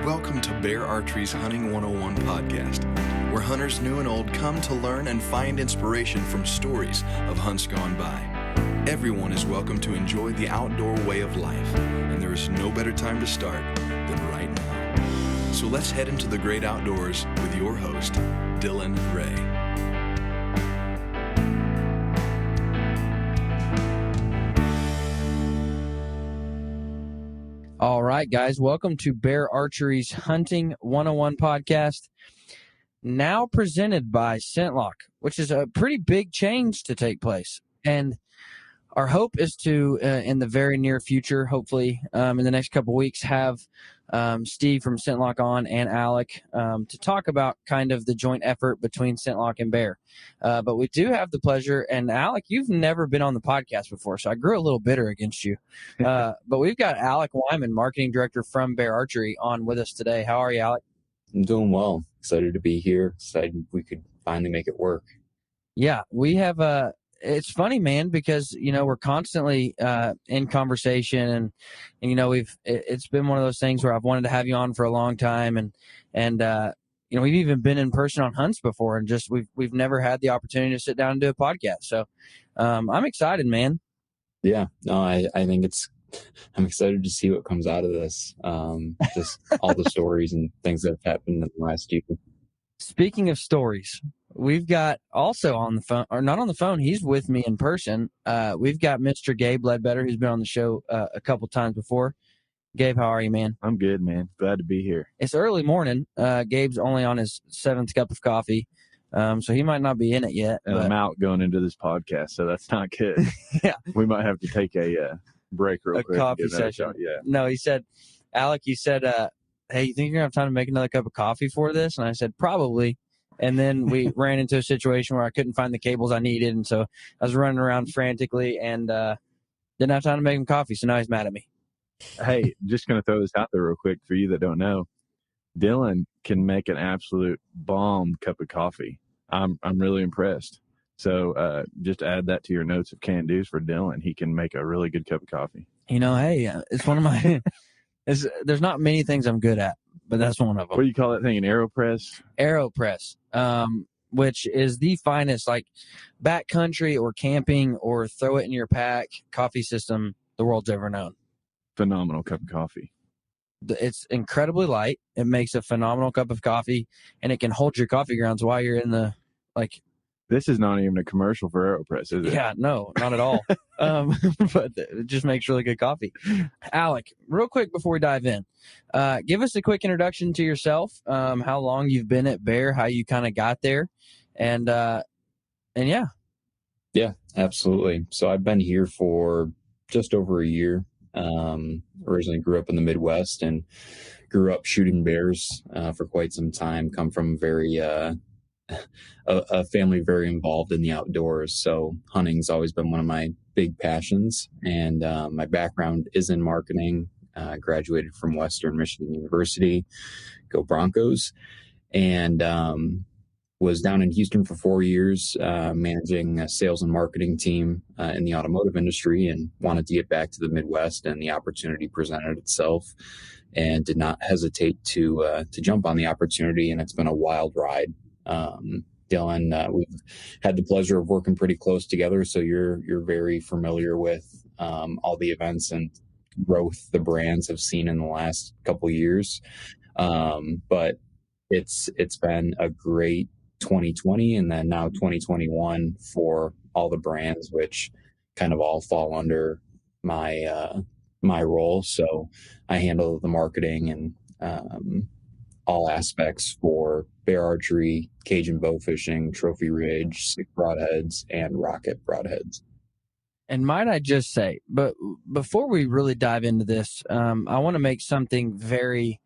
Welcome to Bear Archery's Hunting 101 podcast, where hunters new and old come to learn and find inspiration from stories of hunts gone by. Everyone is welcome to enjoy the outdoor way of life, and there is no better time to start than right now. So let's head into the great outdoors with your host, Dylan Ray. All right, guys, welcome to Bear Archery's Hunting 101 podcast, now presented by ScentLok, which is a pretty big change to take place. And our hope is to, in the very near future, hopefully in the next couple weeks, have Steve from ScentLok on and Alec to talk about kind of the joint effort between ScentLok and Bear. But we do have the pleasure, and Alec, you've never been on the podcast before, so I grew a little bitter against you. But we've got Alec Wyman, marketing director from Bear Archery, on with us today. How are you, Alec? I'm doing well. Excited to be here. Excited we could finally make it work. Yeah, we have it's funny, man, because, you know, we're constantly in conversation and you know, it's been one of those things where I've wanted to have you on for a long time. And you know, we've even been in person on hunts before and just, we've never had the opportunity to sit down and do a podcast. So I'm excited, man. Yeah, no, I think I'm excited to see what comes out of this. Just all the stories and things that have happened in the last year. Speaking of stories, we've got also on the phone, or not on the phone, he's with me in person. We've got Mr. Gabe Ledbetter, who's been on the show a couple times before. Gabe, how are you, man? I'm good, man. Glad to be here. It's early morning. Gabe's only on his 7th cup of coffee, so he might not be in it yet. And I'm out going into this podcast, so that's not good. Yeah. We might have to take a break real quick. A coffee session. Yeah. No, he said, Alec, you said, hey, you think you're going to have time to make another cup of coffee for this? And I said, probably. And then we ran into a situation where I couldn't find the cables I needed. And so I was running around frantically and didn't have time to make him coffee. So now he's mad at me. Hey, just going to throw this out there real quick for you that don't know. Dylan can make an absolute bomb cup of coffee. I'm really impressed. So just add that to your notes of can-dos for Dylan. He can make a really good cup of coffee. You know, hey, it's one of my there's not many things I'm good at, but that's one of them. What do you call that thing? An AeroPress? AeroPress, which is the finest, like, backcountry or camping or throw it in your pack coffee system the world's ever known. Phenomenal cup of coffee. It's incredibly light. It makes a phenomenal cup of coffee, and it can hold your coffee grounds while you're in the, like. This is not even a commercial for AeroPress, is it? Yeah, no, not at all. But it just makes really good coffee. Alec, real quick before we dive in, give us a quick introduction to yourself, how long you've been at Bear, how you kind of got there, and yeah. Yeah, absolutely. So I've been here for just over a year. Originally grew up in the Midwest and grew up shooting bears for quite some time. Come from a family very involved in the outdoors. So hunting's always been one of my big passions. And my background is in marketing. Graduated from Western Michigan University, go Broncos, and was down in Houston for 4 years, managing a sales and marketing team in the automotive industry, and wanted to get back to the Midwest, and the opportunity presented itself and did not hesitate to jump on the opportunity. And it's been a wild ride. Dylan, we've had the pleasure of working pretty close together. So you're very familiar with all the events and growth the brands have seen in the last couple of years. But it's been a great 2020 and then now 2021 for all the brands, which kind of all fall under my role. So I handle the marketing and all aspects for Bear Archery, Cajun bow fishing, Trophy Ridge, Sick broadheads, and Rocket broadheads. And might I just say, but before we really dive into this, I want to make something very,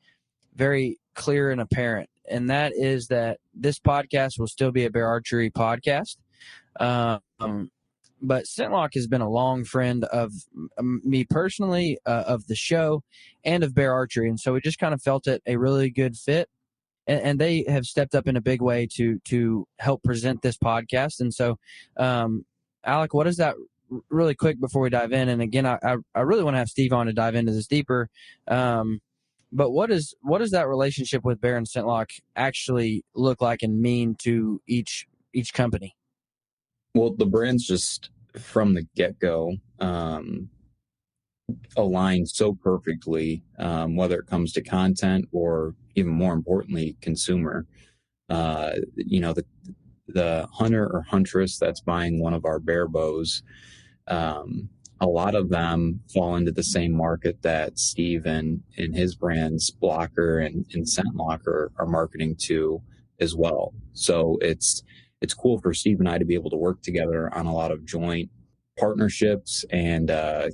very clear and apparent. And that is that this podcast will still be a Bear Archery podcast. But ScentLok has been a long friend of me personally, of the show, and of Bear Archery. And so we just kind of felt it a really good fit. And they have stepped up in a big way to help present this podcast. And so, Alec, what is that really quick before we dive in? And again, I really want to have Steve on to dive into this deeper. But what does that relationship with Bear and ScentLok actually look like and mean to each company? Well, the brands just from the get-go align so perfectly, whether it comes to content or even more importantly, consumer. The hunter or huntress that's buying one of our bear bows, a lot of them fall into the same market that Steve and his brands, Blocker and ScentLok, are marketing to as well. So it's cool for Steve and I to be able to work together on a lot of joint partnerships and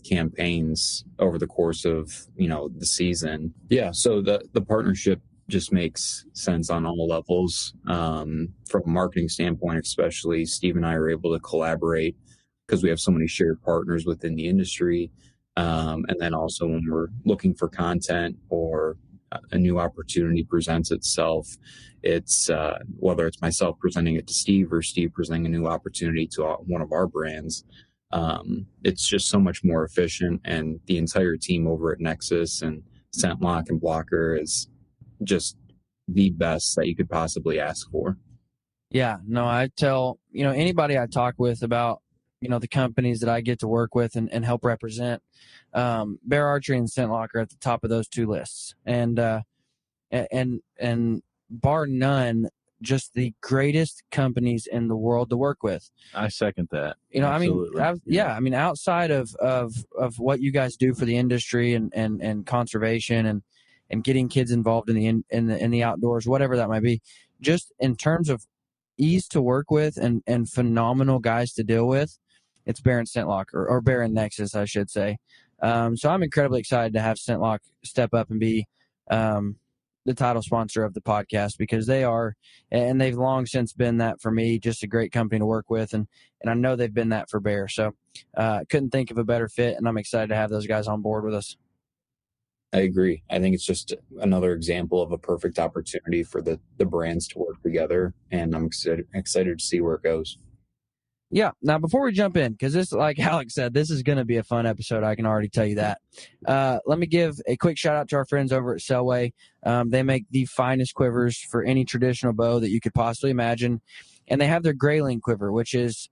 campaigns over the course of the season. Yeah, so the partnership just makes sense on all levels. From a marketing standpoint, especially, Steve and I are able to collaborate because we have so many shared partners within the industry. And then also when we're looking for content or a new opportunity presents itself, it's whether it's myself presenting it to Steve or Steve presenting a new opportunity to one of our brands. It's just so much more efficient, and the entire team over at Nexus and ScentLok and Blocker is just the best that you could possibly ask for. Yeah, no, I tell, anybody I talk with about, the companies that I get to work with and help represent, Bear Archery and ScentLok are at the top of those two lists. And bar none, just the greatest companies in the world to work with. I second that. Absolutely. Outside of what you guys do for the industry and conservation and getting kids involved in the outdoors, whatever that might be, just in terms of ease to work with and phenomenal guys to deal with, it's Bear and ScentLok, or Bear and Nexus, I should say. So I'm incredibly excited to have ScentLok step up and be the title sponsor of the podcast, because they are, and they've long since been that for me, just a great company to work with, and I know they've been that for Bear. So couldn't think of a better fit, and I'm excited to have those guys on board with us. I agree. I think it's just another example of a perfect opportunity for the brands to work together, and I'm excited to see where it goes. Yeah. Now, before we jump in, because this, like Alec said, this is going to be a fun episode. I can already tell you that. Let me give a quick shout out to our friends over at Selway. They make the finest quivers for any traditional bow that you could possibly imagine. And they have their Grayling quiver, which is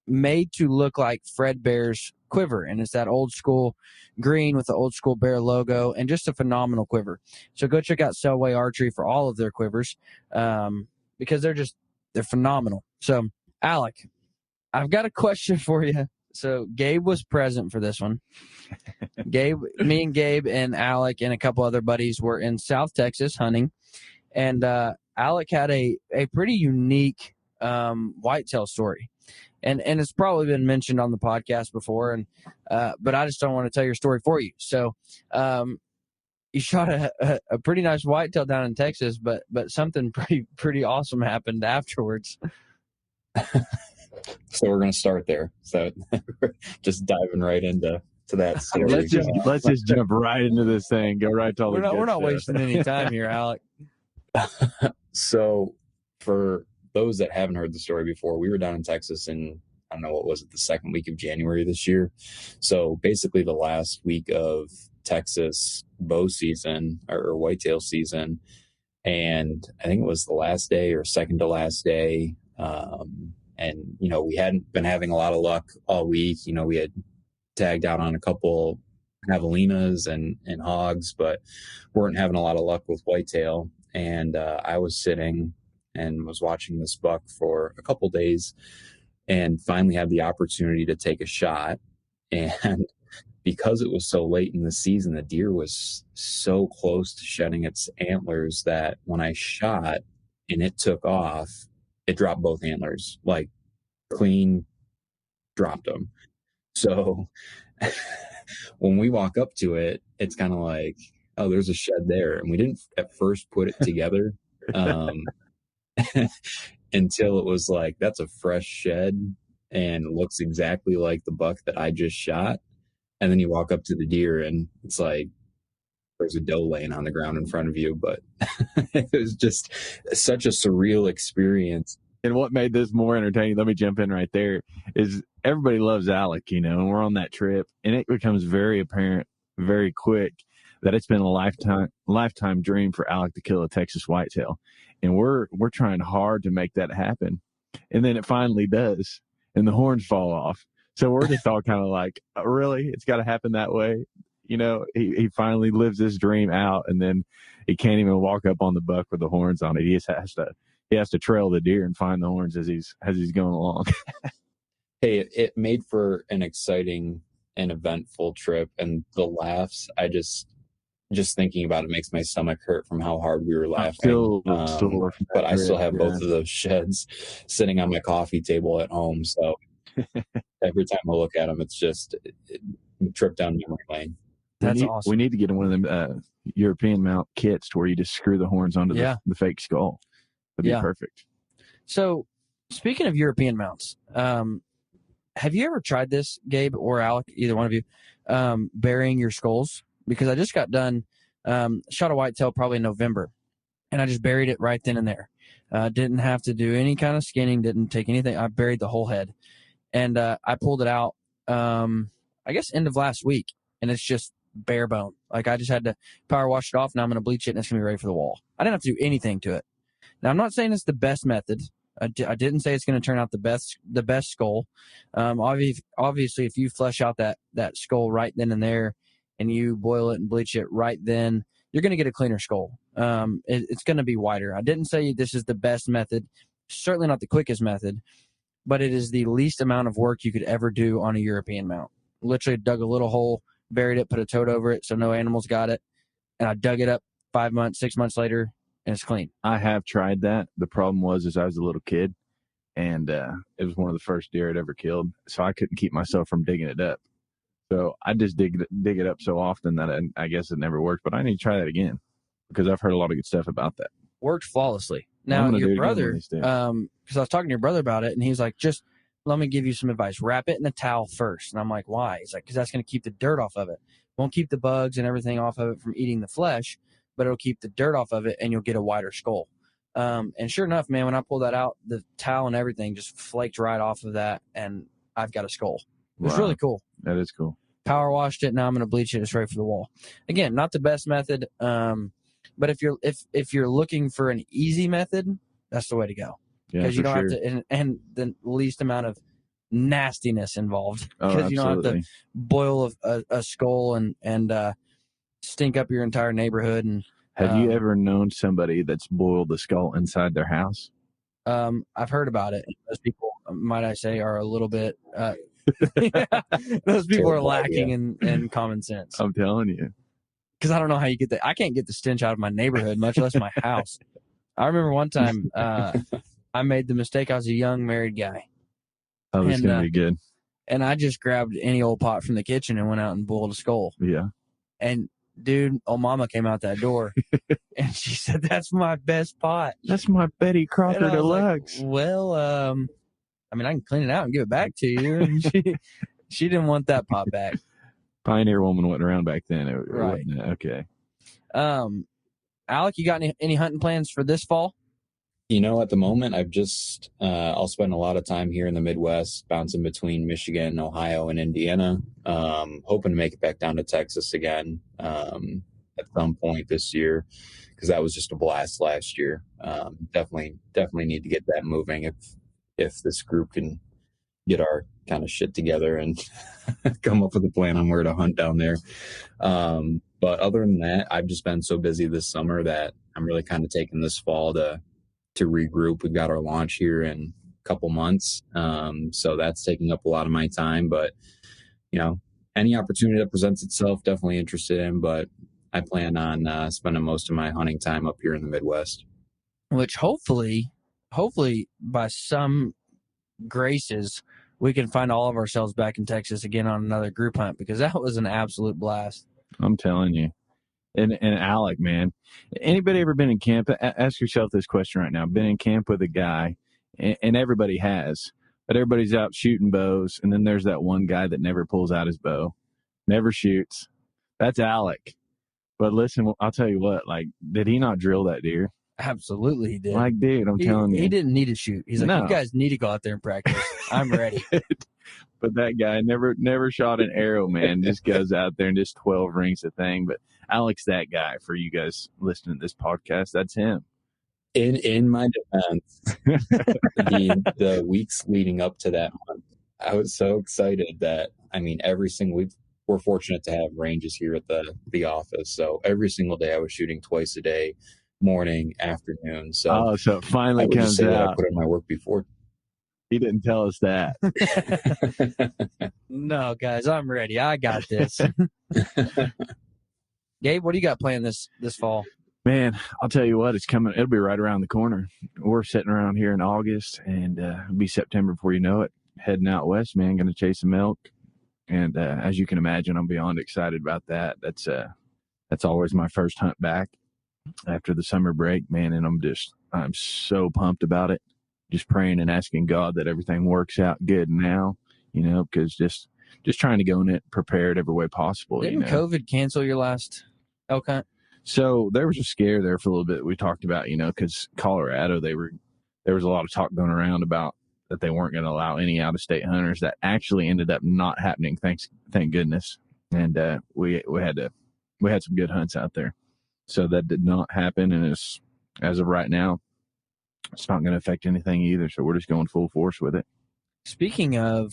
made to look like Fredbear's quiver. And it's that old school green with the old school Bear logo, and just a phenomenal quiver. So go check out Selway Archery for all of their quivers, because they're phenomenal. So, Alec, I've got a question for you. So Gabe was present for this one. Me and Gabe and Alec and a couple other buddies were in South Texas hunting, and Alec had a pretty unique whitetail story. And it's probably been mentioned on the podcast before, and but I just don't want to tell your story for you. So you shot a pretty nice whitetail down in Texas, but something pretty awesome happened afterwards. So we're going to start there. So just diving right into that story. Let's just jump right into this thing. Go right to all the good stuff. We're not wasting any time here, Alec. So for those that haven't heard the story before, we were down in Texas in, I don't know, what was it, the second week of January this year. So basically the last week of Texas bow season or whitetail season. And I think it was the last day or second to last day. And, we hadn't been having a lot of luck all week. We had tagged out on a couple javelinas and hogs, but weren't having a lot of luck with whitetail. And I was sitting and was watching this buck for a couple days, and finally had the opportunity to take a shot. And because it was so late in the season, the deer was so close to shedding its antlers that when I shot and it took off, it dropped both antlers, like clean dropped them. So when we walk up to it, it's kind of like, oh, there's a shed there. And we didn't at first put it together until it was like, that's a fresh shed and looks exactly like the buck that I just shot. And then you walk up to the deer and it's like, there's a doe laying on the ground in front of you. But it was just such a surreal experience. And what made this more entertaining, let me jump in right there, is everybody loves Alec, and we're on that trip, and it becomes very apparent very quick that it's been a lifetime dream for Alec to kill a Texas whitetail. And we're trying hard to make that happen. And then it finally does, and the horns fall off. So we're just all kind of like, oh, really? It's got to happen that way? You know, he finally lives this dream out, and then he can't even walk up on the buck with the horns on it. He has to trail the deer and find the horns as he's going along. Hey, it made for an exciting and eventful trip, and the laughs, I just thinking about it makes my stomach hurt from how hard we were laughing. But I still have both of those sheds sitting on my coffee table at home. So every time I look at them, it's just a trip down memory lane. That's awesome. We need to get one of them European mount kits to where you just screw the horns onto the fake skull. That'd be perfect. So speaking of European mounts, have you ever tried this, Gabe or Alec, either one of you, burying your skulls? Because I just got done, shot a whitetail probably in November, and I just buried it right then and there. Didn't have to do any kind of skinning, didn't take anything. I buried the whole head. And I pulled it out, I guess, end of last week, and it's just bare bone. Like, I just had to power wash it off, and I'm going to bleach it, and it's going to be ready for the wall. I didn't have to do anything to it. Now, I'm not saying it's the best method. I didn't say it's going to turn out the best skull. Obviously, if you flesh out that skull right then and there, and you boil it and bleach it right then, you're going to get a cleaner skull. It's going to be whiter. I didn't say this is the best method, certainly not the quickest method, but it is the least amount of work you could ever do on a European mount. Literally dug a little hole, buried it, put a tote over it so no animals got it, and I dug it up 5 months, 6 months later, and it's clean. I have tried that. The problem was I was a little kid, and it was one of the first deer I'd ever killed, so I couldn't keep myself from digging it up. So I just dig it up so often that I guess it never worked. But I need to try that again because I've heard a lot of good stuff about that. Worked flawlessly. Now, your brother, because I was talking to your brother about it, and he's like, just let me give you some advice. Wrap it in a towel first. And I'm like, why? He's like, because that's going to keep the dirt off of it. Won't keep the bugs and everything off of it from eating the flesh, but it'll keep the dirt off of it, and you'll get a wider skull. And sure enough, man, when I pulled that out, the towel and everything just flaked right off of that, and I've got a skull. It was really cool. That is cool. Power washed it. Now I'm going to bleach it. It's ready for the wall. Again, not the best method. But if you're looking for an easy method, that's the way to go. Because you don't have to, and the least amount of nastiness involved. Because you don't have to boil a skull and stink up your entire neighborhood. And have you ever known somebody that's boiled the skull inside their house? I've heard about it. Those people, might I say, are a little bit. Those people are lacking in common sense. I'm telling you. Because I don't know how you get that. I can't get the stench out of my neighborhood, much less my house. I remember one time I made the mistake. I was a young married guy. Oh, this is going to be good. And I just grabbed any old pot from the kitchen and went out and boiled a skull. Yeah. And, dude, old mama came out that door, and she said, that's my best pot. That's my Betty Crocker Deluxe. Like, well, I mean, I can clean it out and give it back to you. And she didn't want that pot back. Pioneer woman wasn't around back then. Right. Okay. Alec, you got any hunting plans for this fall? You know, at the moment, I've just, I'll spend a lot of time here in the Midwest, bouncing between Michigan, Ohio, and Indiana. Hoping to make it back down to Texas again at some point this year, because that was just a blast last year. Definitely need to get that moving if this group can get our kind of shit together and come up with a plan on where to hunt down there. But other than that, I've just been so busy this summer that I'm really kind of taking this fall to regroup. We've got our launch here in a couple months. So that's taking up a lot of my time, but you know, any opportunity that presents itself, definitely interested in, but I plan on spending most of my hunting time up here in the Midwest. Which hopefully by some graces, we can find all of ourselves back in Texas again on another group hunt, because that was an absolute blast. I'm telling you. And Alec, man, anybody ever been in camp? Ask yourself this question right now. Been in camp with a guy, and everybody has, but everybody's out shooting bows, and then there's that one guy that never pulls out his bow, never shoots. That's Alec. But listen, I'll tell you what, like, did he not drill that deer? Absolutely, he did. Like, dude, I'm telling you. He didn't need to shoot. He's like, No. you guys need to go out there and practice. I'm ready. But that guy never shot an arrow, man. Just goes out there and just 12 rings the thing. But Alec's that guy for you guys listening to this podcast. That's him. In my defense, the weeks leading up to that month, I was so excited that, I mean, every single week, we're fortunate to have ranges here at the office. So every single day I was shooting twice a day, morning, afternoon. So, so it finally I would just comes say that I out. put in my work before. He didn't tell us that. No, guys, I'm ready. I got this. Gabe, what do you got planned this fall? Man, I'll tell you what, it's coming. It'll be right around the corner. We're sitting around here in August, and it'll be September before you know it. Heading out west, man, going to chase some elk. And as you can imagine, I'm beyond excited about that. That's always my first hunt back after the summer break, man. And I'm so pumped about it. Just praying and asking God that everything works out good now, because just trying to go in it prepared every way possible. Didn't COVID cancel your last elk hunt? So there was a scare there for a little bit we talked about, because Colorado, there was a lot of talk going around about that they weren't going to allow any out-of-state hunters. That actually ended up not happening, thank goodness. And we had some good hunts out there. So that did not happen, and as of right now, it's not going to affect anything either. So we're just going full force with it. Speaking of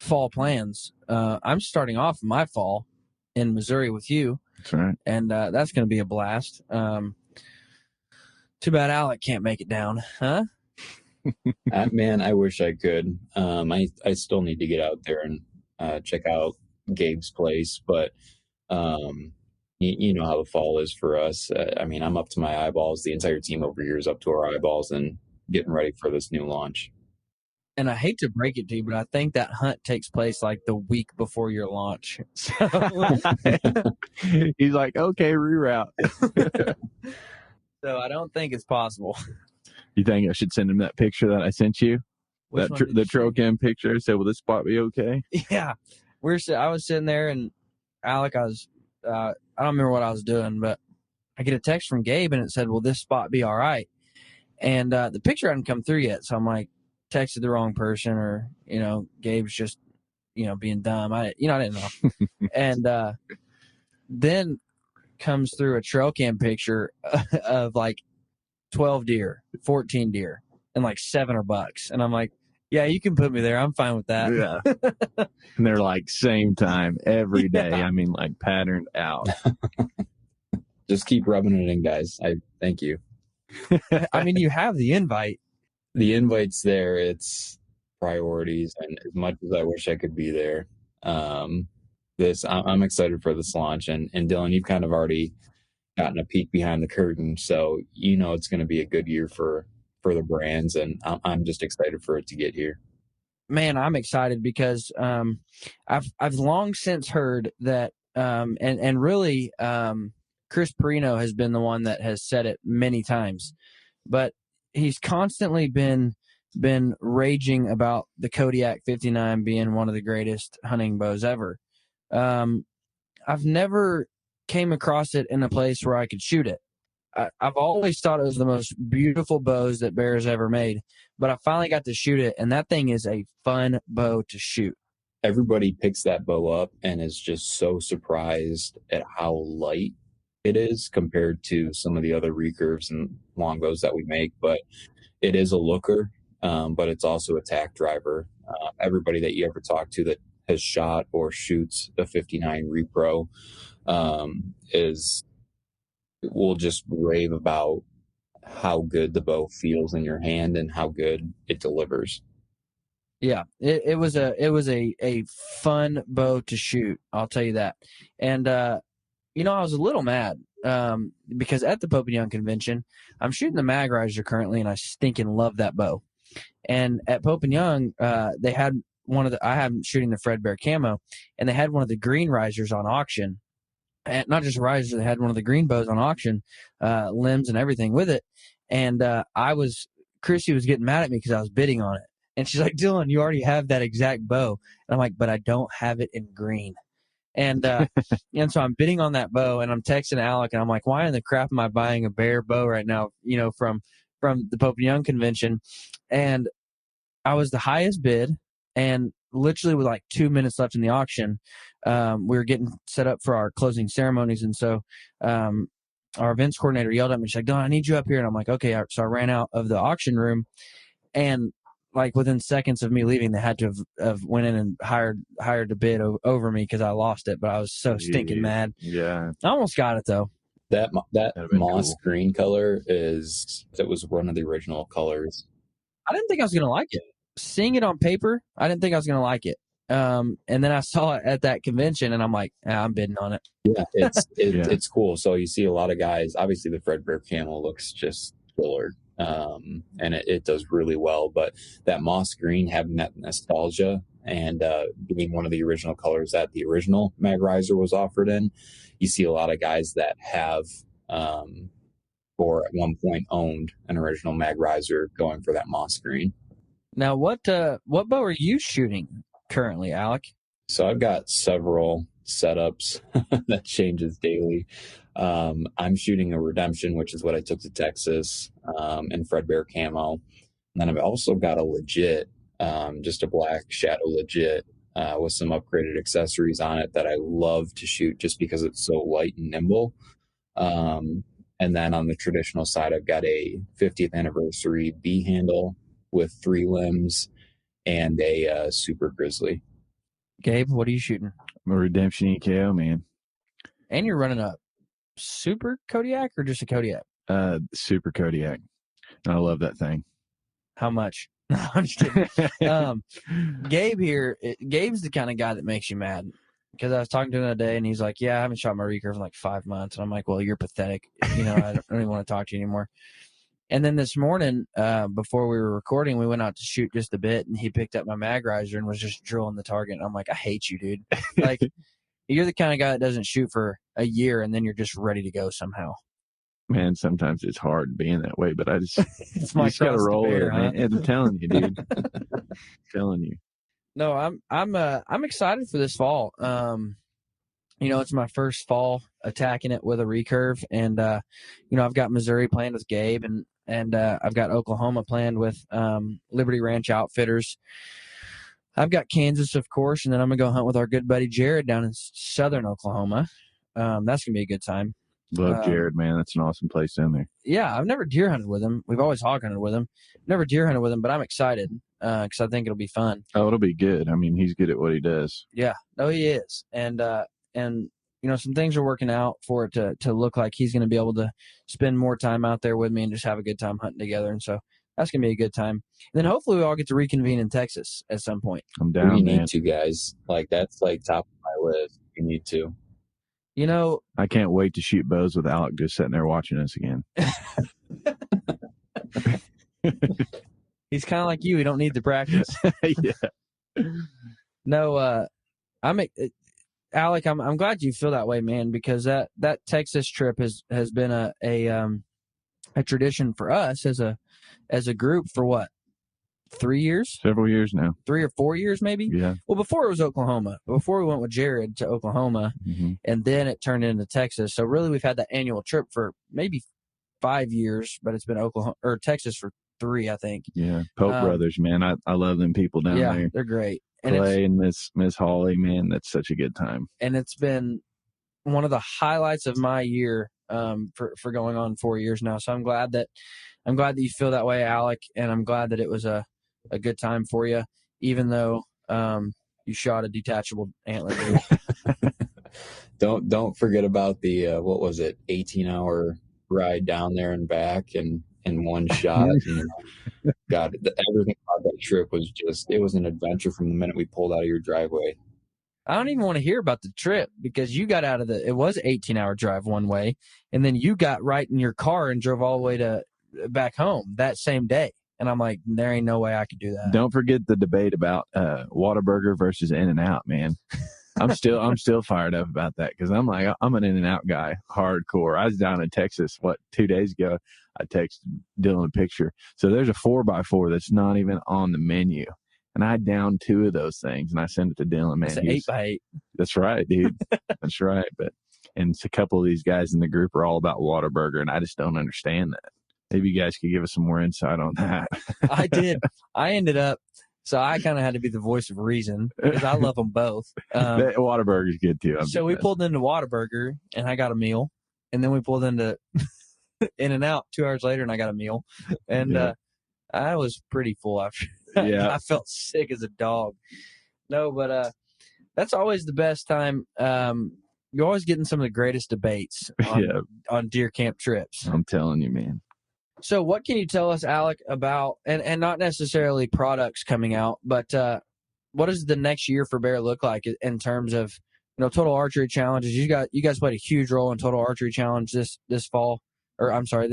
fall plans, I'm starting off my fall in Missouri with you. That's right. And that's going to be a blast. Too bad Alec can't make it down, huh? Man, I wish I could. I still need to get out there and check out Gabe's place, but you know how the fall is for us. I mean, I'm up to my eyeballs. The entire team over here is up to our eyeballs and getting ready for this new launch. And I hate to break it to you, but I think that hunt takes place like the week before your launch. So he's like, okay, reroute. So I don't think it's possible. You think I should send him that picture that I sent you? Which one did The you trail send? cam picture. I said, will this spot be okay? Yeah. I was sitting there, and Alec, I don't remember what I was doing, but I get a text from Gabe, and it said, will this spot be all right? And the picture hadn't come through yet. So I'm like, texted the wrong person, or, Gabe's just, being dumb. I didn't know. And then comes through a trail cam picture of like 12 deer, 14 deer, and like 7 are bucks. And I'm like, yeah, you can put me there. I'm fine with that. Yeah. And they're like same time every day. Yeah. I mean, like patterned out. Just keep rubbing it in, guys. I thank you. I mean, you have the invite. The invite's there. It's priorities, and as much as I wish I could be there, I'm excited for this launch. And Dylan, you've kind of already gotten a peek behind the curtain, so it's going to be a good year for the brands, and I'm just excited for it to get here. Man, I'm excited because I've long since heard that, and really, Chris Perino has been the one that has said it many times, but he's constantly been raging about the Kodiak 59 being one of the greatest hunting bows ever. I've never came across it in a place where I could shoot it. I've always thought it was the most beautiful bows that Bear's ever made, but I finally got to shoot it, and that thing is a fun bow to shoot. Everybody picks that bow up and is just so surprised at how light it is compared to some of the other recurves and longbows that we make, but it is a looker, but it's also a tack driver. Everybody that you ever talk to that has shot or shoots a 59 Repro will just rave about how good the bow feels in your hand and how good it delivers. Yeah, it was a fun bow to shoot. I'll tell you that. And I was a little mad because at the Pope and Young convention, I'm shooting the Mag Riser currently, and I stinking love that bow. And at Pope and Young, they had I am shooting the Fredbear camo, and they had one of the green risers on auction. And not just a riser, they had one of the green bows on auction, limbs and everything with it. And Chrissy was getting mad at me because I was bidding on it. And she's like, Dylan, you already have that exact bow. And I'm like, but I don't have it in green. And so I'm bidding on that bow, and I'm texting Alec, and I'm like, why in the crap am I buying a Bear bow right now, from the Pope and Young convention? And I was the highest bid, and literally with like 2 minutes left in the auction, we were getting set up for our closing ceremonies. And so our events coordinator yelled at me. She's like, Don, I need you up here. And I'm like, okay. So I ran out of the auction room, and like within seconds of me leaving, they had to have went in and hired to bid over me because I lost it. But I was so stinking mad. Yeah. I almost got it though. That moss cool. green color was one of the original colors. I didn't think I was going to like it. Seeing it on paper, I didn't think I was going to like it. And then I saw it at that convention, and I'm like, I'm bidding on it. Yeah, it's cool. So you see a lot of guys. Obviously, the Fredbear camo looks just killer, and it does really well. But that moss green, having that nostalgia and being one of the original colors that the original Mag Riser was offered in, you see a lot of guys that have, or at one point owned an original Mag Riser, going for that moss green. Now, what bow are you shooting currently, Alec? So I've got several setups that changes daily. I'm shooting a Redemption, which is what I took to Texas, in Fredbear camo. And then I've also got a legit, just a black Shadow legit, with some upgraded accessories on it that I love to shoot just because it's so light and nimble. And then on the traditional side, I've got a 50th anniversary B handle with 3 limbs and a Super Grizzly. Gabe, what are you shooting? I'm a Redemption EKO, man. And you're running a Super Kodiak or just a Kodiak? Super Kodiak. I love that thing. How much? No, I'm just kidding. Gabe here, Gabe's the kind of guy that makes you mad. Because I was talking to him the other day, and he's like, yeah, I haven't shot my recurve in like 5 months. And I'm like, well, you're pathetic. I don't even want to talk to you anymore. And then this morning, before we were recording, we went out to shoot just a bit, and he picked up my Mag Riser and was just drilling the target. And I'm like, I hate you, dude. Like, you're the kind of guy that doesn't shoot for a year, and then you're just ready to go somehow. Man, sometimes it's hard being that way, but I just, it's my just got to roll bear, it, man. I'm telling you, dude. Telling you. No, I'm excited for this fall. It's my first fall attacking it with a recurve, and I've got Missouri planned with Gabe, and I've got Oklahoma planned with Liberty Ranch Outfitters. I've got Kansas, of course, and then I'm gonna go hunt with our good buddy Jared down in southern Oklahoma. That's gonna be a good time. Love Jared, man. That's an awesome place down there. Yeah, I've never deer hunted with him. We've always hog hunted with him. Never deer hunted with him, but I'm excited because I think it'll be fun. Oh, it'll be good. I mean, he's good at what he does. Yeah, no, he is, and some things are working out for it to look like he's going to be able to spend more time out there with me and just have a good time hunting together. And so that's going to be a good time. And then hopefully we all get to reconvene in Texas at some point. I'm down, We man. need to, guys. Like, that's like top of my list. We need to. I can't wait to shoot bows with Alec just sitting there watching us again. He's kind of like you. He don't need the practice. Yeah. No, Alec, I'm glad you feel that way, man, because that Texas trip has been a tradition for us as a group for what, 3 years? Several years now. 3 or 4 years, maybe? Yeah. Well, before it was Oklahoma. Before we went with Jared to Oklahoma, and then it turned into Texas. So really, we've had that annual trip for maybe 5 years, but it's been Oklahoma or Texas for 3, I think. Yeah. Pope Brothers, man. I love them people down there. Yeah, they're great. And Clay and Miss Holly, man, that's such a good time. And it's been one of the highlights of my year for going on 4 years now. So I'm glad that you feel that way, Alec, and I'm glad that it was a good time for you, even though you shot a detachable antler. Don't forget about the 18-hour ride down there and back and in one shot. God, everything about that trip was it was an adventure from the minute we pulled out of your driveway. I don't even want to hear about the trip because you got out of it was an 18-hour drive one way, and then you got right in your car and drove all the way back home that same day. And I'm like, there ain't no way I could do that. Don't forget the debate about Whataburger versus In-N-Out, man. I'm still fired up about that because I'm an In-N-Out guy, hardcore. I was down in Texas 2 days ago. I texted Dylan a picture. So there's a 4x4 that's not even on the menu. And I downed 2 of those things, and I sent it to Dylan. Man, It's an 8x8. That's right, dude. That's right. And a couple of these guys in the group are all about Whataburger, and I just don't understand that. Maybe you guys could give us some more insight on that. I did. I ended up, so I kind of had to be the voice of reason because I love them both. Whataburger's good too. So we pulled into Whataburger, and I got a meal, and then we pulled into In-N-Out 2 hours later, and I got a meal, and I was pretty full after. Yeah. I felt sick as a dog. No, but that's always the best time. You're always getting some of the greatest debates on deer camp trips. I'm telling you, man. So what can you tell us, Alec, about, and not necessarily products coming out, but what does the next year for Bear look like in terms of, Total Archery Challenges? You guys played a huge role in Total Archery Challenge this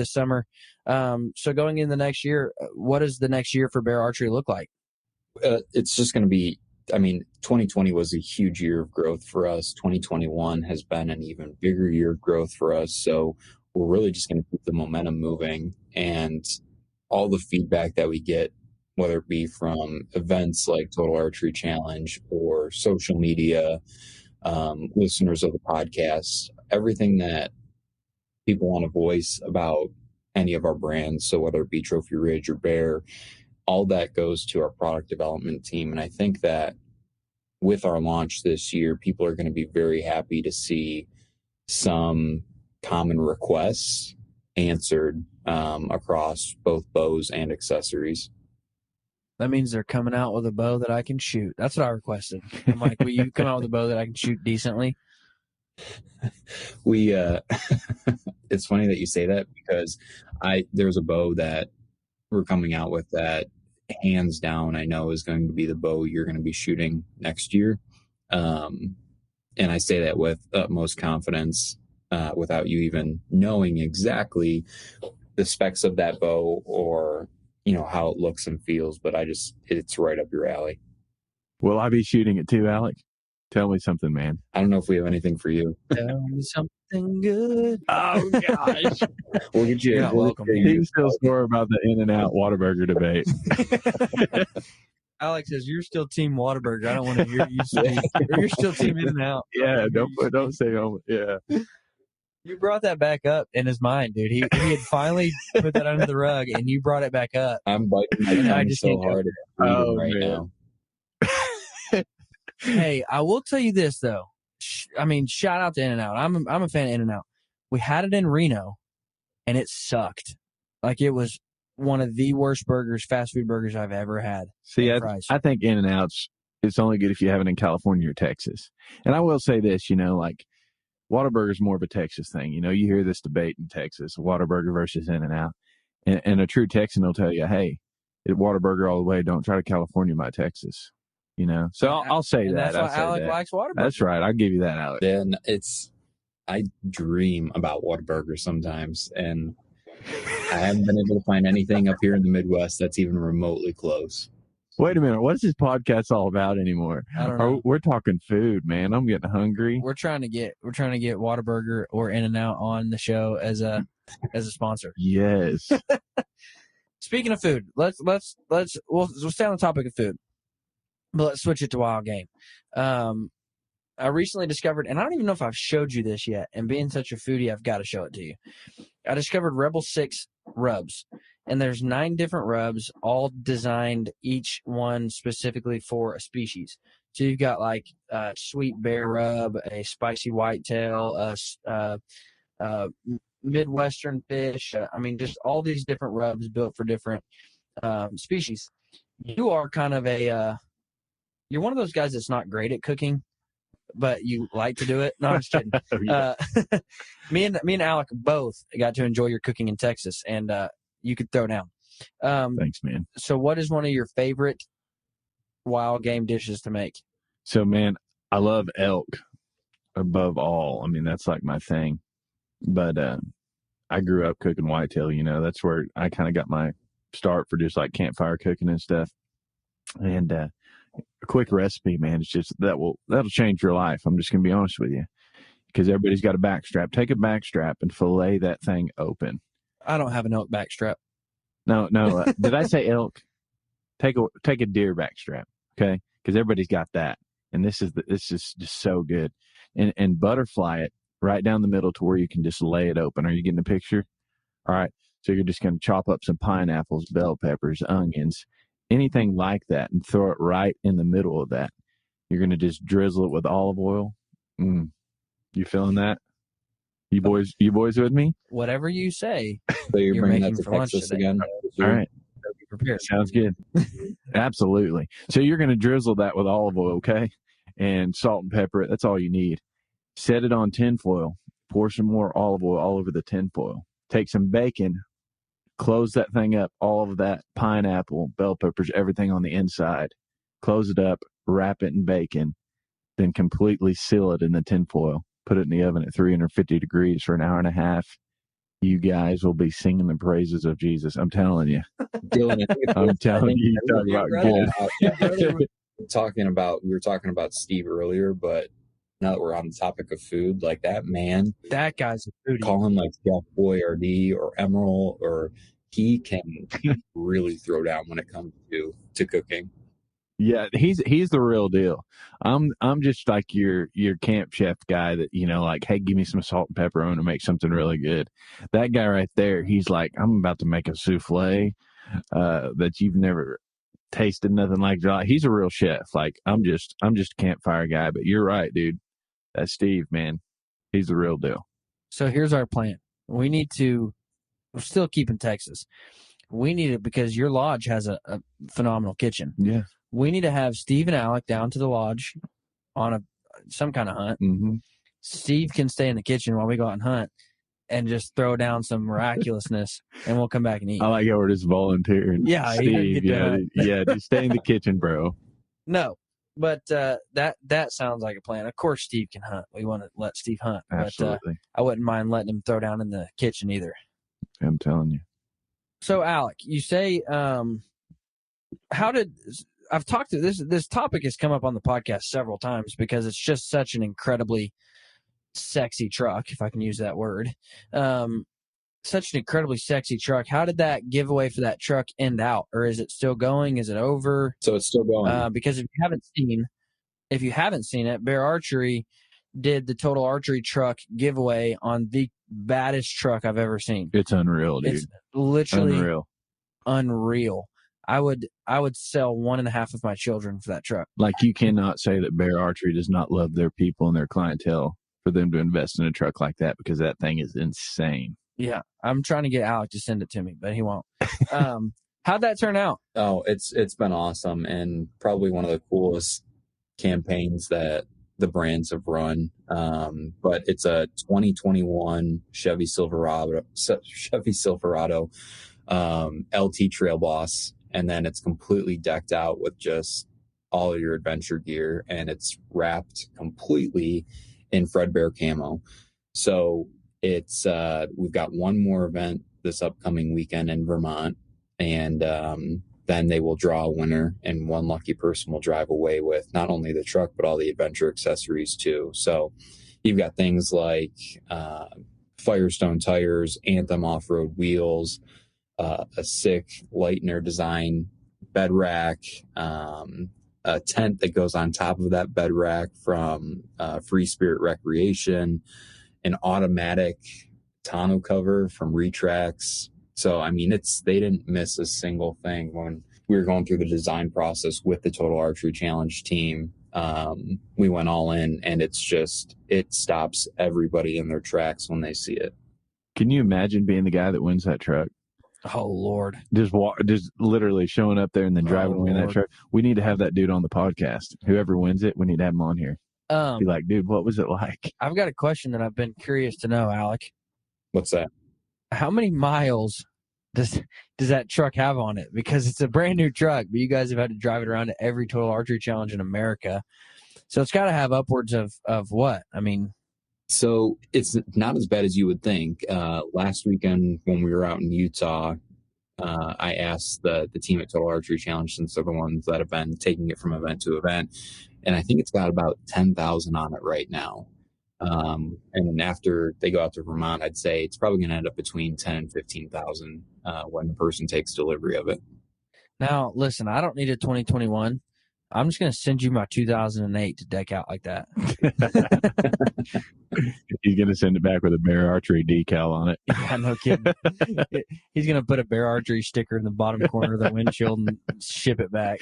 summer. So going in the next year, what does the next year for Bear Archery look like? It's just going to be, 2020 was a huge year of growth for us. 2021 has been an even bigger year of growth for us. So we're really just going to keep the momentum moving, and all the feedback that we get, whether it be from events like Total Archery Challenge or social media, listeners of the podcast, everything that people want to voice about any of our brands. So whether it be Trophy Ridge or Bear, all that goes to our product development team. And I think that with our launch this year, people are going to be very happy to see some common requests answered across both bows and accessories. That means they're coming out with a bow that I can shoot. That's what I requested. I'm like, will you come out with a bow that I can shoot decently? It's funny that you say that, because there's a bow that we're coming out with that hands down I know is going to be the bow you're going to be shooting next year. And I say that with utmost confidence, without you even knowing exactly the specs of that bow or, how it looks and feels, but it's right up your alley. Will I be shooting it too, Alec? Tell me something, man. I don't know if we have anything for you. Tell me something good. Oh, gosh. We'll get you. Welcome. He's still sore about the In-N-Out Whataburger debate. Alex says, you're still Team Whataburger. I don't want to hear you say, or you're still Team In-N-Out. Yeah, don't say, yeah. You brought that back up in his mind, dude. He had finally put that under the rug, and you brought it back up. I'm biting my tongue so hard right now. Hey, I will tell you this, though. Shout out to In-N-Out. I'm a fan of In-N-Out. We had it in Reno, and it sucked. Like, it was one of the worst fast food burgers I've ever had. See, I think In-N-Out's, it's only good if you have it in California or Texas. And I will say this, Whataburger is more of a Texas thing. You hear this debate in Texas, Whataburger versus In-N-Out. And a true Texan will tell you, hey, Whataburger all the way. Don't try to California my Texas. So I'll say that. That's why Alec likes Whataburger. That's right. I'll give you that, Alec. Then I dream about Whataburger sometimes, and I haven't been able to find anything up here in the Midwest that's even remotely close. Wait a minute. What is this podcast all about anymore? I don't know. We're talking food, man. I'm getting hungry. We're trying to get Whataburger or In-N-Out on the show as a sponsor. Yes. Speaking of food, we'll stay on the topic of food, but let's switch it to wild game. I recently discovered, and I don't even know if I've showed you this yet, and being such a foodie, I've got to show it to you. I discovered Rebel 6 rubs, and there's 9 different rubs, all designed, each one specifically for a species. So you've got like a sweet bear rub, a spicy whitetail, a Midwestern fish. Just all these different rubs built for different species. You are kind of you're one of those guys that's not great at cooking, but you like to do it. No, I'm just kidding. Me and Alec both got to enjoy your cooking in Texas, and you could throw down. Thanks, man. So what is one of your favorite wild game dishes to make? So, man, I love elk above all. That's like my thing. But I grew up cooking whitetail, that's where I kind of got my start for just like campfire cooking and stuff. And a quick recipe, man, it's just that'll change your life. I'm just going to be honest with you, because everybody's got a backstrap. Take a backstrap and fillet that thing open. I don't have an elk backstrap. No. Did I say elk? Take a deer backstrap. Okay. Because everybody's got that. And this is just so good. And butterfly it right down the middle to where you can just lay it open. Are you getting the picture? All right. So you're just going to chop up some pineapples, bell peppers, onions, anything like that, and throw it right in the middle of that. You're going to just drizzle it with olive oil. You feeling that? You boys with me? Whatever you say. So you're bringing that making to for lunch Texas today. again? All right. Be prepared. Sounds good. Absolutely. So you're going to drizzle that with olive oil, okay? And salt and pepper it. That's all you need. Set it on tinfoil. Pour some more olive oil all over the tinfoil. Take some bacon. Close that thing up. All of that pineapple, bell peppers, everything on the inside. Close it up. Wrap it in bacon. Then completely seal it in the tinfoil. Put it in the oven at 350 degrees for an hour and a half. You guys will be singing the praises of Jesus. I'm telling you. Dylan, I'm telling you. You talk about good. We were talking about Steve earlier, but now that we're on the topic of food, like that man, That guy's a foodie. call him like Chef Boyardee or Emerald, or he can really throw down when it comes to cooking. Yeah, he's the real deal. I'm just like your camp chef guy that, like, hey, give me some salt and pepper. I want to make something really good. That guy right there, he's like, I'm about to make a souffle that you've never tasted, nothing like that. He's a real chef. Like, I'm just a campfire guy. But you're right, dude. That's Steve, man. He's the real deal. So here's our plan. We're still keeping Texas. We need it because your lodge has a phenomenal kitchen. Yeah. We need to have Steve and Alec down to the lodge on some kind of hunt. Mm-hmm. Steve can stay in the kitchen while we go out and hunt and just throw down some miraculousness, and we'll come back and eat. I like how we're just volunteering. Yeah, Steve. Yeah, just stay in the kitchen, bro. No, but that sounds like a plan. Of course, Steve can hunt. We want to let Steve hunt. Absolutely. But I wouldn't mind letting him throw down in the kitchen either. I'm telling you. So, Alec, you say, I've talked to this topic has come up on the podcast several times because it's just such an incredibly sexy truck, if I can use that word. Such an incredibly sexy truck. How did that giveaway for that truck end out, or is it still going? Is it over? So it's still going. Because if you haven't seen it, Bear Archery did the Total Archery truck giveaway on the baddest truck I've ever seen. It's unreal, dude. It's literally unreal. I would sell 1.5 of my children for that truck. Like, you cannot say that Bear Archery does not love their people and their clientele for them to invest in a truck like that, because that thing is insane. Yeah, I'm trying to get Alec to send it to me, but he won't. How'd that turn out? Oh, it's been awesome, and probably one of the coolest campaigns that the brands have run. But it's a 2021 Chevy Silverado LT Trail Boss, and then it's completely decked out with just all of your adventure gear, and it's wrapped completely in Fredbear camo. So it's we've got one more event this upcoming weekend in Vermont, and then they will draw a winner, and one lucky person will drive away with not only the truck but all the adventure accessories too. So you've got things like Firestone tires, Anthem off-road wheels, a sick Lightner design bed rack, a tent that goes on top of that bed rack from Free Spirit Recreation, an automatic tonneau cover from Retrax. So, I mean, they didn't miss a single thing when we were going through the design process with the Total Archery Challenge team. We went all in, and it stops everybody in their tracks when they see it. Can you imagine being the guy that wins that truck? Oh, Lord. Just literally showing up there and then driving away in that truck. We need to have that dude on the podcast. Whoever wins it, we need to have him on here. Be like, dude, what was it like? I've got a question that I've been curious to know, Alec. What's that? How many miles does that truck have on it? Because it's a brand new truck, but you guys have had to drive it around to every Total Archery Challenge in America. So it's got to have upwards of what? I mean... So it's not as bad as you would think. Last weekend when we were out in Utah, I asked the team at Total Archery Challenge, since they're the ones that have been taking it from event to event, and I think it's got about 10,000 on it right now. And then after they go out to Vermont, I'd say it's probably going to end up between 10 and 15,000 when the person takes delivery of it. Now, listen, I don't need a 2021, I'm just going to send you my 2008 to deck out like that. He's going to send it back with a Bear Archery decal on it. Yeah, no kidding. He's going to put a Bear Archery sticker in the bottom corner of the windshield and ship it back.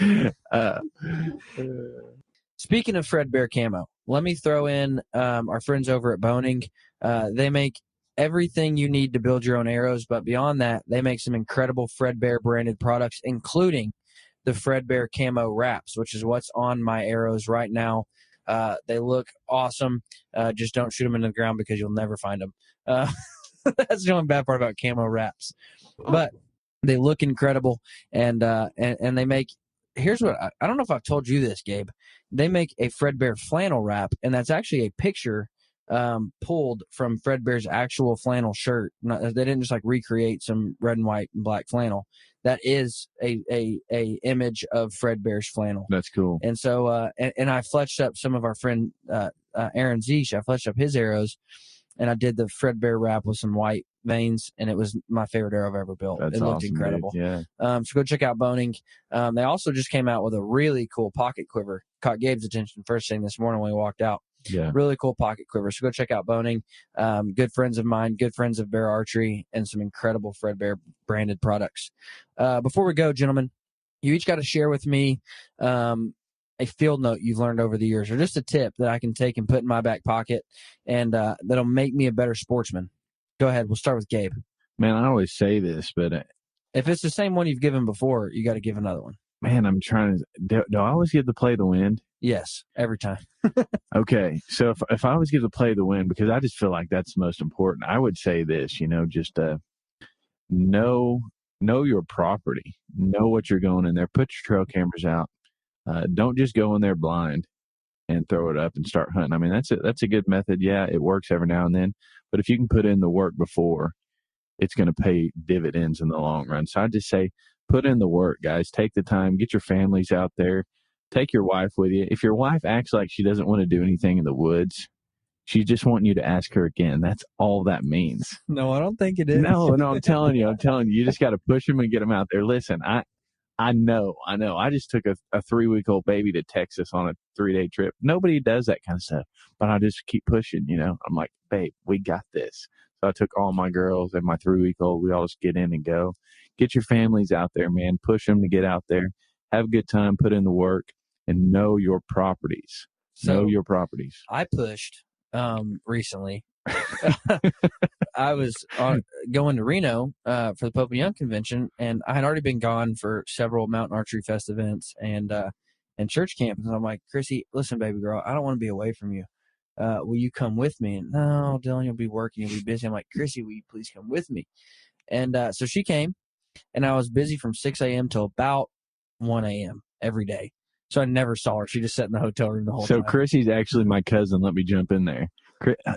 Speaking of Fredbear camo, let me throw in our friends over at Boning. They make everything you need to build your own arrows, but beyond that, they make some incredible Fredbear branded products, including the Fredbear camo wraps, which is what's on my arrows right now. They look awesome. Just don't shoot them into the ground because you'll never find them. That's the only bad part about camo wraps. But they look incredible, and they make. Here's what I don't know if I've told you this, Gabe. They make a Fredbear flannel wrap, and that's actually a picture pulled from Fredbear's actual flannel shirt. They didn't just like recreate some red and white and black flannel. That is a image of Fredbear's flannel. That's cool. And so and I fletched up some of our friend Aaron Zeesh. I fletched up his arrows, and I did the Fredbear wrap with some white veins, and it was my favorite arrow I've ever built. That's it looked awesome, incredible. dude. Yeah. So go check out Boning. They also just came out with a really cool pocket quiver. Caught Gabe's attention first thing this morning when we walked out. Yeah. Really cool pocket quiver. So go check out Boning. Good friends of mine, good friends of Bear Archery, and some incredible Fredbear branded products. Before we go, gentlemen, you each got to share with me a field note you've learned over the years, or just a tip that I can take and put in my back pocket, and that'll make me a better sportsman. Go ahead. We'll start with Gabe. Man, I always say this, but if it's the same one you've given before, you got to give another one. Man, I'm trying to. Do I always get to play the wind? Yes, every time. Okay, so if I always get to play the wind, because I just feel like that's the most important, I would say this. Just know your property, know what you're going in there. Put your trail cameras out. Don't just go in there blind and throw it up and start hunting. I mean, that's a good method. Yeah, it works every now and then, but if you can put in the work before, it's going to pay dividends in the long run. So I just say, put in the work, guys. Take the time. Get your families out there. Take your wife with you. If your wife acts like she doesn't want to do anything in the woods, she's just wanting you to ask her again. That's all that means. No, I don't think it is. No, I'm telling you. You just got to push them and get them out there. Listen, I know. I just took a 3-week-old baby to Texas on a 3-day trip. Nobody does that kind of stuff, but I just keep pushing, I'm like, babe, we got this. So I took all my girls and my 3-week-old. We all just get in and go. Get your families out there, man. Push them to get out there. Have a good time. Put in the work and know your properties. Know your properties. I pushed recently. I was going to Reno for the Pope and Young convention, and I had already been gone for several Mountain Archery Fest events and church camp. And I'm like, Chrissy, listen, baby girl, I don't want to be away from you. Will you come with me? And no, Dylan, you'll be working, you'll be busy. I'm like, Chrissy, will you please come with me? And so she came, and I was busy from 6 a.m. till about 1 a.m. every day. So I never saw her. She just sat in the hotel room the whole time. So Chrissy's actually my cousin. Let me jump in there.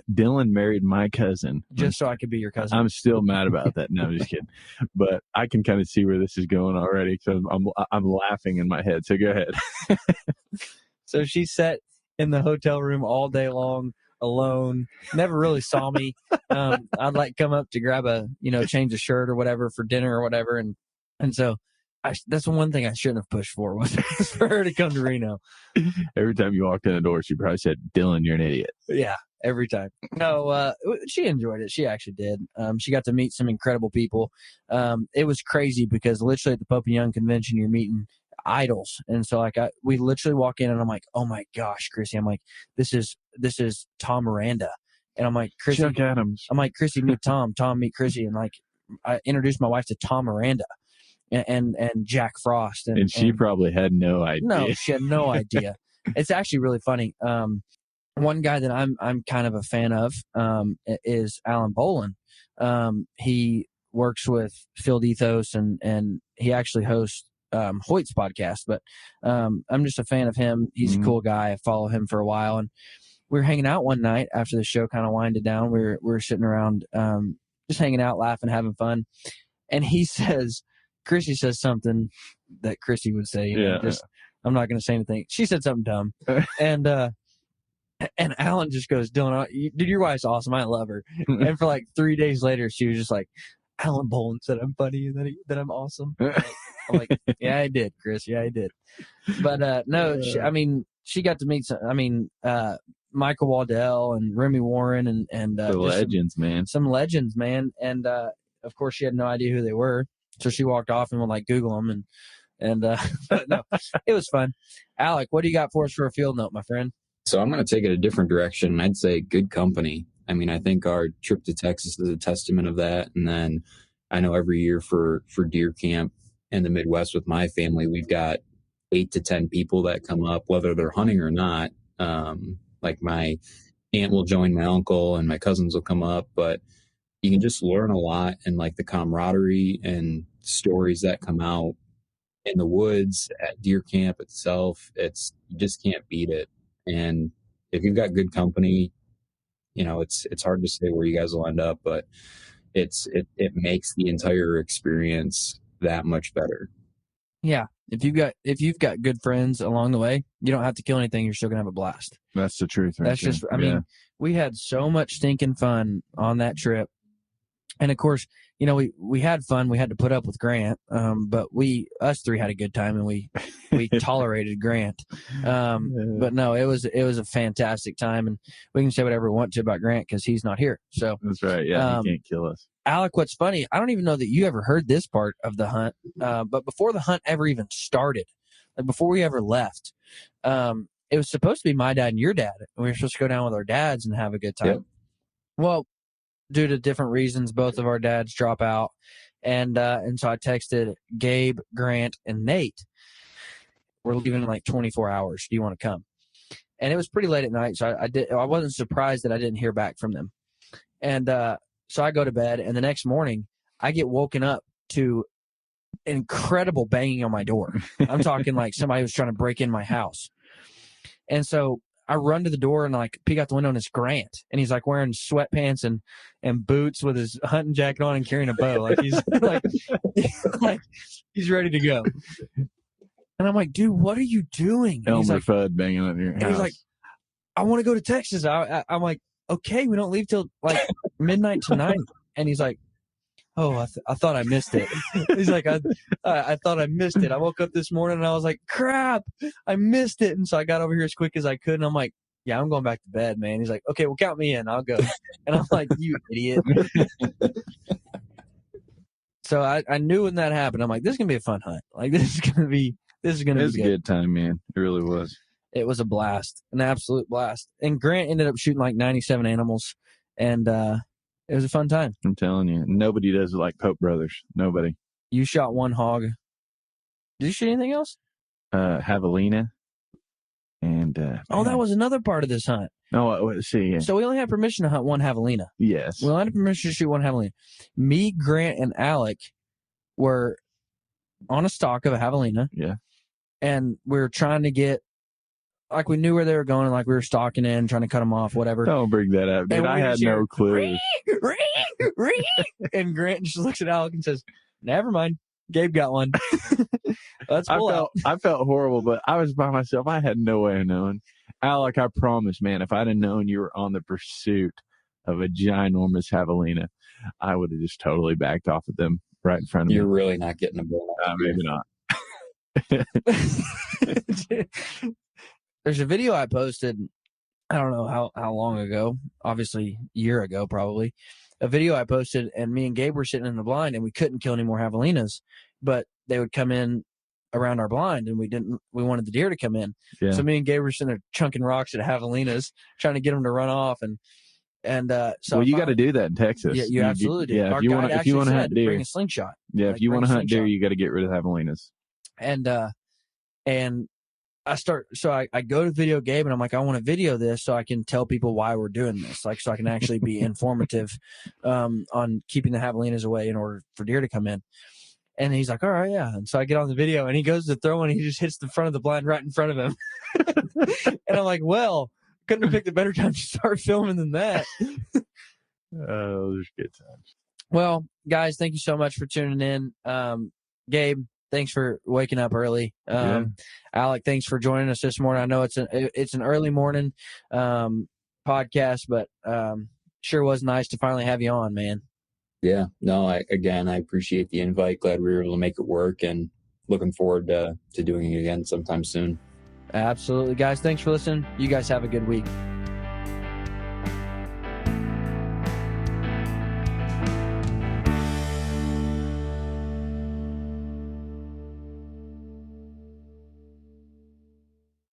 Dylan married my cousin. Just so I could be your cousin. I'm still mad about that. No, I'm just kidding. But I can kind of see where this is going already. So I'm laughing in my head. So go ahead. So she sat in the hotel room all day long, alone, never really saw me. I'd like come up to grab change a shirt or whatever for dinner or whatever. And so that's one thing I shouldn't have pushed for was for her to come to Reno. Every time you walked in the door, she probably said, Dylan, you're an idiot. Yeah, every time. No, she enjoyed it. She actually did. She got to meet some incredible people. It was crazy because literally at the Pope and Young convention, you're meeting idols. And so we literally walk in and I'm like, oh my gosh, Chrissy. I'm like, this is Tom Miranda. And I'm like, Chrissy, Chuck Adams. I'm like, Chrissy, meet Tom, meet Chrissy. And I introduced my wife to Tom Miranda and Jack Frost. And she probably had no idea. No, she had no idea. It's actually really funny. One guy that I'm kind of a fan of is Alan Bolin. He works with Field Ethos and he actually hosts Hoyt's podcast, but I'm just a fan of him. He's a cool guy. I follow him for a while, and we were hanging out one night after the show kind of winded down. We were sitting around just hanging out, laughing, having fun, and Chrissy says something that Chrissy would say. I'm not going to say anything. She said something dumb, and Alan just goes, Dylan, dude, your wife's awesome. I love her. And for like 3 days later, she was just like, Alan Bolin said I'm funny and that I'm awesome. I'm like, yeah, I did, Chris. Yeah, I did. But no, she got to meet Michael Waddell and Remy Warren and The legends, man. some legends, man. And of course, she had no idea who they were, so she walked off and went like Google them and but no, it was fun. Alec, what do you got for us for a field note, my friend? So I'm going to take it a different direction. I'd say good company. I mean, I think our trip to Texas is a testament of that. And then I know every year for deer camp in the Midwest with my family, we've got 8 to 10 people that come up, whether they're hunting or not. Like my aunt will join my uncle and my cousins will come up, but you can just learn a lot, and like the camaraderie and stories that come out in the woods at deer camp itself, you just can't beat it. And if you've got good company, it's hard to say where you guys will end up, but it makes the entire experience that much better. Yeah. If you've got good friends along the way, you don't have to kill anything. You're still gonna have a blast. That's the truth. Right That's there. just, I mean, we had so much stinking fun on that trip. And of course, we had fun. We had to put up with Grant. But us three had a good time, and we tolerated Grant. But no, it was a fantastic time, and we can say whatever we want to about Grant because he's not here. So That's right. Yeah. He can't kill us. Alec, what's funny, I don't even know that you ever heard this part of the hunt. But before the hunt ever even started, like before we ever left, it was supposed to be my dad and your dad. And we were supposed to go down with our dads and have a good time. Yep. Well, due to different reasons, both of our dads drop out. And so I texted Gabe, Grant, and Nate. We're leaving in like 24 hours. Do you want to come? And it was pretty late at night, so I wasn't surprised that I didn't hear back from them. And so I go to bed, and the next morning I get woken up to incredible banging on my door. I'm talking like somebody was trying to break in my house. And so I run to the door and like peek out the window, and it's Grant, and he's like wearing sweatpants and boots with his hunting jacket on and carrying a bow, like he's like he's ready to go. And I'm like, dude, what are you doing? And Elmer Fudd banging on your house. And he's like, I want to go to Texas. I'm like, okay, we don't leave till like midnight tonight. And he's like, oh, I thought I missed it. He's like, I thought I missed it. I woke up this morning and I was like, crap, I missed it. And so I got over here as quick as I could. And I'm like, yeah, I'm going back to bed, man. He's like, okay, well, count me in. I'll go. And I'm like, you idiot. So I knew when that happened, I'm like, this is going to be a fun hunt. Like, this is going to be It was a good time, man. It really was. It was a blast, an absolute blast. And Grant ended up shooting like 97 animals. And, it was a fun time. I'm telling you, nobody does it like Pope Brothers. Nobody. You shot one hog. Did you shoot anything else? Javelina. And that was another part of this hunt. Oh, let's see. Yeah. So we only had permission to hunt one javelina. Yes. We only had permission to shoot one javelina. Me, Grant, and Alec were on a stalk of a javelina. Yeah. And we were trying to get, like, we knew where they were going, and like we were stalking in, trying to cut them off, whatever. Don't bring that up, dude. I had no clue. And Grant just looks at Alec and says, never mind. Gabe got one. Let's pull out. I felt horrible, but I was by myself. I had no way of knowing. Alec, I promise, man, if I'd have known you were on the pursuit of a ginormous javelina, I would have just totally backed off of them right in front of me. You're really not getting a bull. Maybe not. There's a video I posted, I don't know how long ago, obviously a year ago probably, a video I posted, and me and Gabe were sitting in the blind, and we couldn't kill any more javelinas, but they would come in around our blind, and we wanted the deer to come in. Yeah. So me and Gabe were sitting there chunking rocks at javelinas, trying to get them to run off, and so you got to do that in Texas. Yeah, you absolutely do. Yeah, our guide actually said to bring a slingshot. Yeah, if you want to hunt deer, you got to get rid of javelinas. And I go to video Gabe, and I'm like, I want to video this so I can tell people why we're doing this, like so I can actually be informative on keeping the javelinas away in order for deer to come in. And he's like, all right, yeah. And so I get on the video, and he goes to throw, and he just hits the front of the blind right in front of him. And I'm like, well, couldn't have picked a better time to start filming than that. Oh, those are good times. Well, guys, thank you so much for tuning in. Gabe, thanks for waking up early. Alec, thanks for joining us this morning. I know it's an early morning podcast, but sure was nice to finally have you on, man. Yeah, no, I appreciate the invite. Glad we were able to make it work. And looking forward to doing it again sometime soon. Absolutely, guys. Thanks for listening. You guys have a good week.